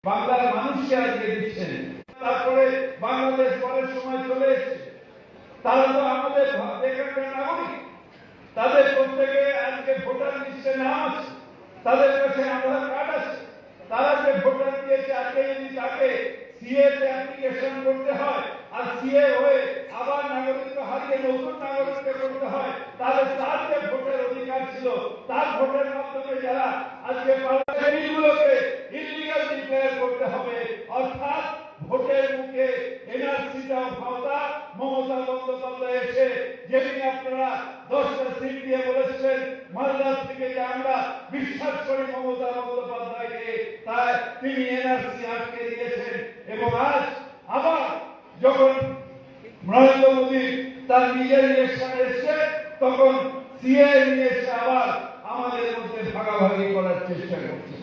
বাংলার মানুষকে আজকে দিচ্ছেন। তারপরে বাংলাদেশ পরের সময় চলে এসেছে, তারা তো আমাদের এখানকার নাগরিক, তাদের প্রত্যেকে আজকে ভোটার লিস্টে নাম আছে, তাদের কাছে আধার কার্ড আছে, তারা যে ভোটার দিয়েছে আজকে যদি তাকে সিএ তে অ্যাপ্লিকেশন করতে হয় আর সিএ হয়ে আবার নাগরিকত্ব হারিয়ে নতুন নাগরিকত্ব করতে হয়, তাহলে তার যে ভোটের অধিকার ছিল তার ভোটের মাধ্যমে যারা আজকে বিলগুলোকে ইলিগাল ডিক্লেয়ার করতে হবে, অর্থাৎ ভোটের মুখে এনআরসিটাও ক্ষমতা মমতা বন্দ্যোপাধ্যায় এসে যেদিন আপনারা 10টা সিট দিয়ে বলেছিলেন মালদা থেকে যে আমরা বিশ্বাস করি মমতা বন্দ্যোপাধ্যায়কে, তাই তিনি এনআরসি আটকে দিয়েছেন। এবং আজ আবার যখন নরেন্দ্র মোদী তার নিজের ইলেকশনে এসছে তখন সিএ নিয়ে এসে আবার আমাদের মধ্যে ভাগাভাগি করার চেষ্টা করছে।